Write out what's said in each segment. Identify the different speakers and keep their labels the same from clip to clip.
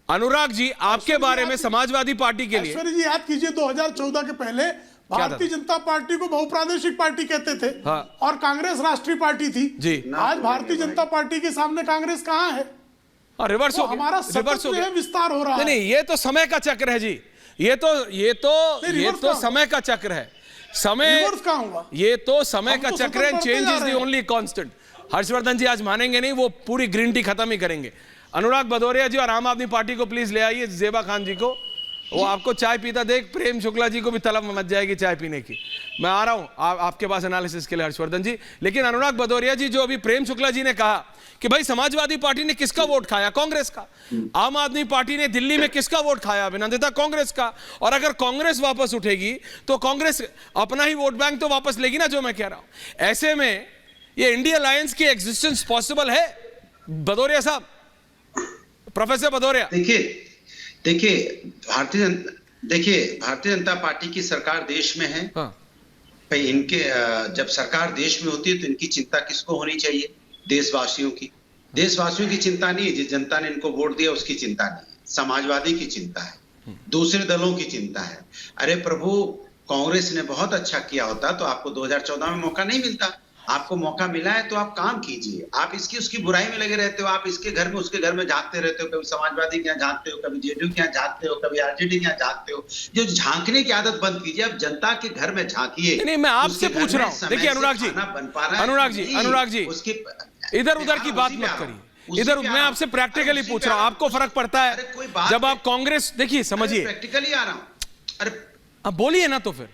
Speaker 1: अनुराग जी, आपके बारे में समाजवादी पार्टी के लिए,
Speaker 2: ऐश्वर्य जी याद कीजिए 2014 के पहले भारतीय जनता पार्टी को बहुप्रादेशिक पार्टी कहते थे।
Speaker 1: हाँ।
Speaker 2: और कांग्रेस राष्ट्रीय पार्टी थी
Speaker 1: जी।
Speaker 2: आज भारतीय जनता पार्टी के सामने कांग्रेस कहां है?
Speaker 1: और रिवर्स हो गया,
Speaker 2: हमारा सतत जो है विस्तार हो रहा है।
Speaker 1: नहीं, ये तो समय का चक्र है जी, ये तो समय का चक्र है। समय ये तो समय का चक्र है। Change is the only constant. Harshvardhan ji आज मानेंगे नहीं, वो पूरी ग्रीन टी खत्म ही करेंगे। अनुराग भदौरिया जी और आम आदमी पार्टी को प्लीज ले आइए, जेबा खान जी को, वो आपको चाय पीता देख प्रेम शुक्ला जी को भी तलब मच जाएगी चाय पीने की। मैं आ रहा हूं आपके पास एनालिसिस के लिए हर्षवर्धन जी। लेकिन अनुराग भदौरिया जी, जो अभी प्रेम शुक्ला जी ने कहा कि भाई समाजवादी पार्टी ने किसका वोट खाया? कांग्रेस का। आम आदमी पार्टी ने दिल्ली में किसका वोट खाया? अभिनंदिता, कांग्रेस का। और अगर कांग्रेस वापस उठेगी तो कांग्रेस अपना ही वोट बैंक तो वापस लेगी ना, जो मैं कह रहा हूं। ऐसे में ये इंडिया अलायंस की एग्जिस्टेंस पॉसिबल है? भदौरिया साहब, प्रोफेसर भदौरिया।
Speaker 3: देखिए भारतीय जनता पार्टी की सरकार देश में है।
Speaker 1: हाँ।
Speaker 3: भाई इनके जब सरकार देश में होती है तो इनकी चिंता किसको होनी चाहिए? देशवासियों की। देशवासियों की चिंता नहीं है, जिस जनता ने इनको वोट दिया उसकी चिंता नहीं है, समाजवादी की चिंता है, दूसरे दलों की चिंता है। अरे प्रभु, कांग्रेस ने बहुत अच्छा किया होता तो आपको 2014 में मौका नहीं मिलता। आपको मौका मिला है तो आप काम कीजिए। आप इसकी उसकी बुराई में लगे रहते हो, आप इसके घर में उसके घर में झांकते रहते हो। कभी समाजवादी के यहाँ झांकते हो, कभी जेडीयू के यहाँ झांकते हो, कभी आरजेडी के यहाँ झांकते हो। जो झांकने की आदत बंद कीजिए, अब जनता के घर में झांकिए।
Speaker 1: नहीं, मैं आपसे पूछ रहा हूं। देखिए अनुराग जी, उसकी इधर उधर की बात मत करिए। इधर मैं आपसे प्रैक्टिकली पूछ रहा हूं, आपको फर्क पड़ता है जब आप कांग्रेस, देखिए समझिए,
Speaker 3: प्रैक्टिकली आ रहा हूं। अरे
Speaker 1: अब बोलिए ना, तो फिर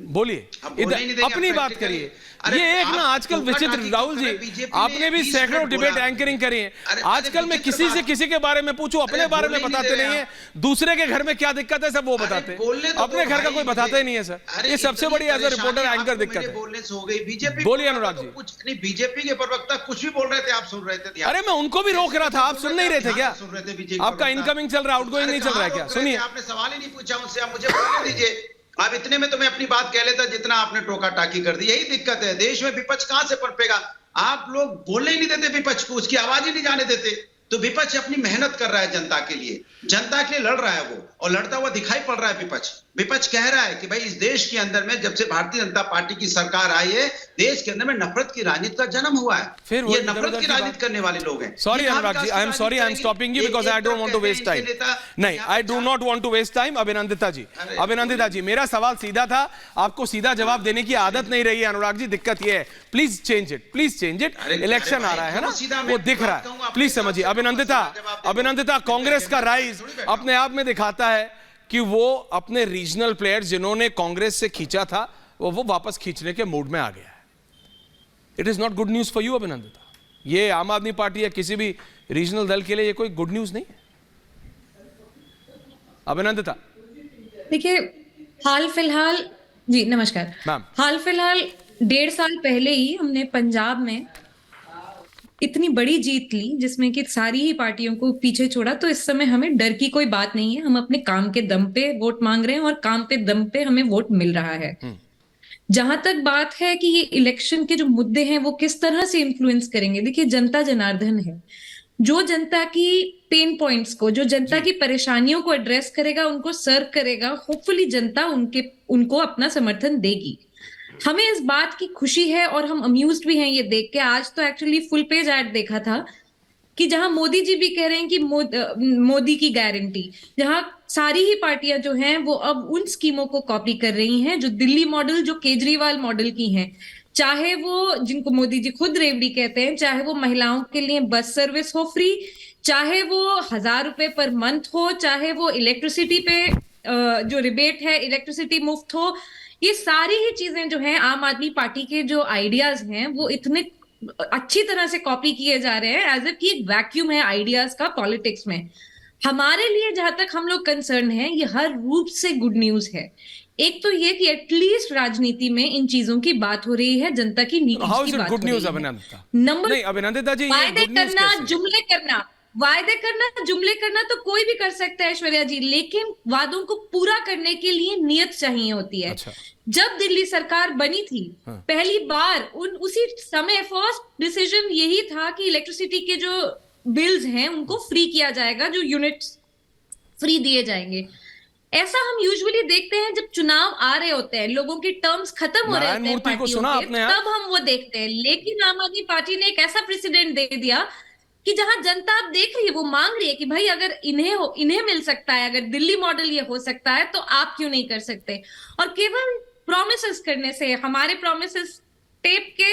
Speaker 1: बोलिए, इधर अपनी बात करिए। ये एक ना आजकल विचित्र, राहुल जी आपने भी सैकड़ों डिबेट एंकरिंग करी है। आजकल मैं किसी से किसी के बारे में पूछूं, अपने बारे में बताते नहीं है, दूसरे के घर में क्या दिक्कत है सब वो बताते हैं, अपने घर का कोई बताता ही नहीं है सर। ये सबसे बड़ी एज ए रिपोर्टर एंकर दिक्कत है।
Speaker 3: बोलने से हो गई बीजेपी।
Speaker 1: बोलिए अनुराग जी।
Speaker 3: कुछ नहीं, बीजेपी के प्रवक्ता कुछ भी बोल रहे थे, आप सुन रहे थे?
Speaker 1: अरे मैं उनको भी रोक रहा था, आप सुन नहीं रहे थे क्या?
Speaker 3: सुन रहे थे।
Speaker 1: आपका इनकमिंग चल रहा है, आउटगोइंग नहीं चल रहा है क्या? सुनिए,
Speaker 3: आपने सवाल ही नहीं पूछा मुझसे, आप मुझे बोलने दीजिए। आप इतने में तो मैं अपनी बात कह लेता जितना आपने टोका टाकी कर दी। यही दिक्कत है, देश में विपक्ष कहां से पनपेगा? आप लोग बोलने ही नहीं देते विपक्ष को, उसकी आवाज ही नहीं जाने देते। तो विपक्ष अपनी मेहनत कर रहा है जनता के लिए, जनता के लिए लड़ रहा है वो, और लड़ता हुआ दिखाई पड़ रहा है विपक्ष। विपक्ष कह रहा है कि भाई इस देश के अंदर में जब से भारतीय जनता पार्टी की सरकार आई है, देश के अंदर में नफरत की राजनीति का जन्म हुआ है। फिर ये नफरत की राजनीति करने वाले लोग हैं।
Speaker 1: Sorry Anurag ji, I am sorry, I am stopping you because I don't want to waste time. नहीं, I do not want to waste time. Abhinandita ji, मेरा सवाल सीधा था, आपको सीधा जवाब देने की आदत नहीं रही है अनुराग जी, दिक्कत ये है। Please change it, please change it. Election आ रहा है ना, वो दिख रहा है, प्लीज समझिए। अभिनंदिता, कांग्रेस का राइज अपने आप में दिखाता है कि वो अपने रीजनल प्लेयर्स जिन्होंने कांग्रेस से खींचा था वो वापस खींचने के मूड में आ गया है। It is not good news for you Abhinandita. ये आम आदमी पार्टी या किसी भी रीजनल दल के लिए ये कोई गुड न्यूज नहीं है। अभिनंदिता,
Speaker 4: देखिए, हाल फिलहाल जी नमस्कार
Speaker 1: मैम,
Speaker 4: हाल फिलहाल 1.5 साल पहले ही हमने पंजाब में इतनी बड़ी जीत ली जिसमें कि सारी ही पार्टियों को पीछे छोड़ा। तो इस समय हमें डर की कोई बात नहीं है, हम अपने काम के दम पे वोट मांग रहे हैं और काम पे दम पे हमें वोट मिल रहा है। जहां तक बात है कि ये इलेक्शन के जो मुद्दे हैं वो किस तरह से इन्फ्लुएंस करेंगे, देखिए जनता जनार्दन है, जो जनता की पेन पॉइंट्स को, जो जनता की परेशानियों को एड्रेस करेगा, उनको सर्व करेगा, होपफुली जनता उनको अपना समर्थन देगी। हमें इस बात की खुशी है और हम अम्यूज्ड भी हैं ये देख के। आज तो एक्चुअली फुल पेज ऐड देखा था कि जहां मोदी जी भी कह रहे हैं कि मोदी की गारंटी, जहां सारी ही पार्टियां जो हैं वो अब उन स्कीमों को कॉपी कर रही हैं जो दिल्ली मॉडल, जो केजरीवाल मॉडल की हैं। चाहे वो जिनको मोदी जी खुद रेवड़ी कहते हैं, चाहे वो महिलाओं के लिए बस सर्विस हो फ्री, चाहे वो 1000 रुपए पर मंथ हो, चाहे वो इलेक्ट्रिसिटी पे जो रिबेट है इलेक्ट्रिसिटी मुफ्त हो। ये सारी ही चीजें जो हैं आम आदमी पार्टी के जो आइडियाज हैं वो इतने अच्छी तरह से कॉपी किए जा रहे हैं एज इफ कि एक वैक्यूम है आइडियाज का पॉलिटिक्स में। हमारे लिए जहां तक हम लोग कंसर्न हैं, ये हर रूप से गुड न्यूज है। एक तो ये कि एटलीस्ट राजनीति में इन चीजों की बात हो रही है, जनता की नीड्स की बात हो रही है। नंबर नहीं,
Speaker 1: अभिनंदिता जी,
Speaker 4: वायदे करना, जुमले करना, वायदे करना, जुमले करना तो कोई भी कर सकता है ऐश्वर्या जी, लेकिन वादों को पूरा करने के लिए नियत चाहिए होती है।
Speaker 1: अच्छा।
Speaker 4: जब दिल्ली सरकार बनी थी पहली बार, उसी समय फर्स्ट डिसीजन यही था कि इलेक्ट्रिसिटी के जो बिल्स हैं उनको फ्री किया जाएगा, जो यूनिट्स फ्री दिए जाएंगे। ऐसा हम यूजुअली देखते हैं जब चुनाव आ रहे होते हैं, लोगों की टर्म्स खत्म हो रहे होते हैं पार्टियों के, तब हम वो देखते हैं। लेकिन आम आदमी पार्टी ने एक ऐसा प्रेसिडेंट दे दिया कि जहां जनता अब देख रही है, वो मांग रही है कि भाई अगर इन्हें मिल सकता है, अगर दिल्ली मॉडल ये हो सकता है, तो आप क्यों नहीं कर सकते। और केवल प्रॉमिसेस करने से, हमारे प्रॉमिसेस टेप के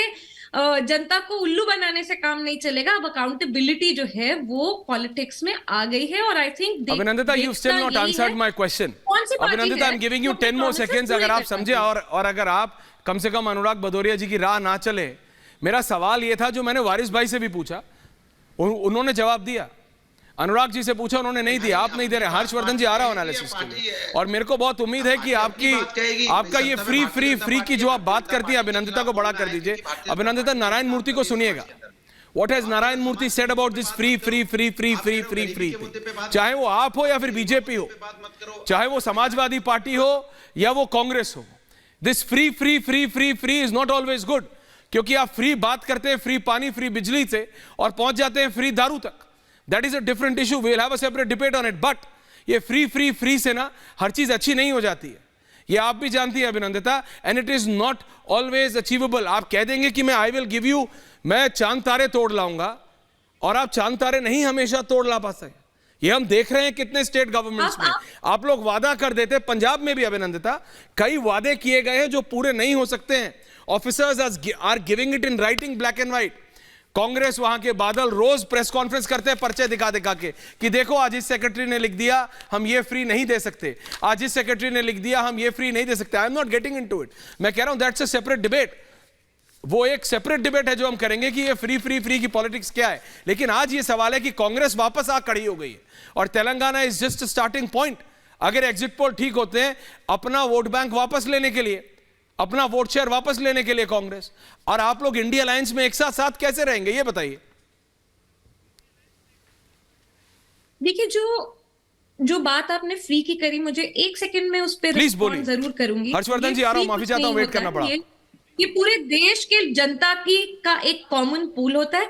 Speaker 4: जनता को उल्लू बनाने से काम नहीं चलेगा। अब अकाउंटेबिलिटी जो है वो पॉलिटिक्स में आ गई है। और I think
Speaker 1: Abhinandita, you still not answered my question. Abhinandita, I am giving you 10 more seconds, अगर आप समझे और अगर आप कम से कम अनुराग भदौरिया जी की राह ना चले। मेरा सवाल ये था जो मैंने वारिस भाई से भी पूछा, उन्होंने जवाब दिया। अनुराग जी से पूछा, उन्होंने नहीं दिया। आप नहीं दे रहे। हर्षवर्धन जी आ रहा हूं एनालिसिस के लिए, और मेरे को बहुत उम्मीद है कि आपका ये फ्री की जो आप बात करती है, अभिनंदिता को बड़ा कर दीजिए। अभिनंदिता, नारायण मूर्ति को सुनिएगा। What has Narayan Murthy said about this free thing? चाहे वो आप हो या फिर बीजेपी हो, चाहे वो समाजवादी पार्टी हो या वो कांग्रेस हो, this free is not always good. क्योंकि आप फ्री बात करते हैं, फ्री पानी, फ्री बिजली से, और पहुंच जाते हैं फ्री दारू तक। That is a different issue, we will have a separate debate on it. But ये फ्री से ना हर चीज अच्छी नहीं हो जाती है, ये आप भी जानती है Abhinandita, and it is not always achievable. आप कह देंगे कि मैं आई विल गिव यू, मैं चांद तारे तोड़ लाऊंगा, और आप चांद तारे नहीं हमेशा तोड़ ला पाते। ये हम देख रहे हैं कितने स्टेट गवर्नमेंट्स में आप लोग वादा कर देते। पंजाब में भी अभिनंदिता कई वादे किए गए हैं जो पूरे नहीं हो सकते हैं। Officers are giving it in writing, black and white. Congress वहां के बादल रोज प्रेस कॉन्फ्रेंस करते हैं पर्चे दिखा के कि देखो आज इस सेक्रेटरी ने लिख दिया हम ये फ्री नहीं दे सकते, आज इस सेक्रेटरी ने लिख दिया हम ये फ्री नहीं दे सकते। I am not getting into it. मैं कह रहा हूं दैट्स अ सेपरेट डिबेट। वो एक सेपरेट डिबेट है जो हम करेंगे कि ये फ्री की पॉलिटिक्स क्या है। लेकिन आज ये सवाल है कि कांग्रेस वापस आ खड़ी हो गई है, और Telangana is just starting point. अगर एग्जिट पोल ठीक होते हैं, अपना वोट बैंक वापस लेने के लिए, अपना वोट शेयर वापस लेने के लिए कांग्रेस और आप लोग इंडिया अलायंस में एक साथ कैसे रहेंगे, ये बताइए।
Speaker 4: देखिए, जो बात आपने फ्री की करी, मुझे एक सेकंड में उस पर रिस्पॉन्ड जरूर करूंगी।
Speaker 1: हर्षवर्धन जी आ रहा हूं, माफी चाहता हूं, वेट करना पड़ा।
Speaker 4: ये पूरे देश के जनता का एक कॉमन पूल होता है।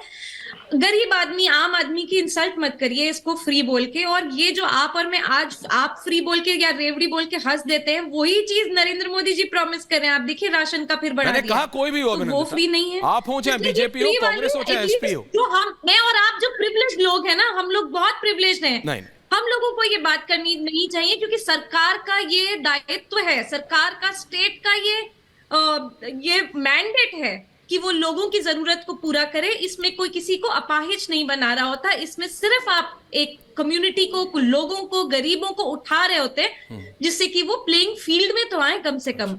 Speaker 4: गरीब आदमी, आम आदमी की इंसल्ट मत करिए इसको फ्री बोल के। और ये जो आप और मैं आज आप फ्री बोल के या रेवड़ी बोल के हंस देते हैं, वही चीज नरेंद्र मोदी जी प्रॉमिस कर रहे हैं। आप देखिए राशन का फिर बढ़ा दिया।
Speaker 1: मैंने कहा कोई भी हो,
Speaker 4: तो वो फ्री नहीं है।
Speaker 1: आप हो चाहे बीजेपी हो, कांग्रेस हो चाहे एसपी हो।
Speaker 4: जो मैं और आप जो प्रिविलेज्ड लोग हैं ना, हम लोग बहुत प्रिविलेज्ड हैं। हम लोगों को ये बात करनी नहीं चाहिए, क्योंकि सरकार का ये दायित्व है, सरकार का, स्टेट का ये मैंडेट है कि वो लोगों की जरूरत को पूरा करे। इसमें कोई किसी को अपाहिज नहीं बना रहा होता। इसमें सिर्फ आप एक कम्युनिटी को, लोगों को, गरीबों को उठा रहे होते हैं, जिससे कि वो प्लेइंग फील्ड में तो आए कम से कम।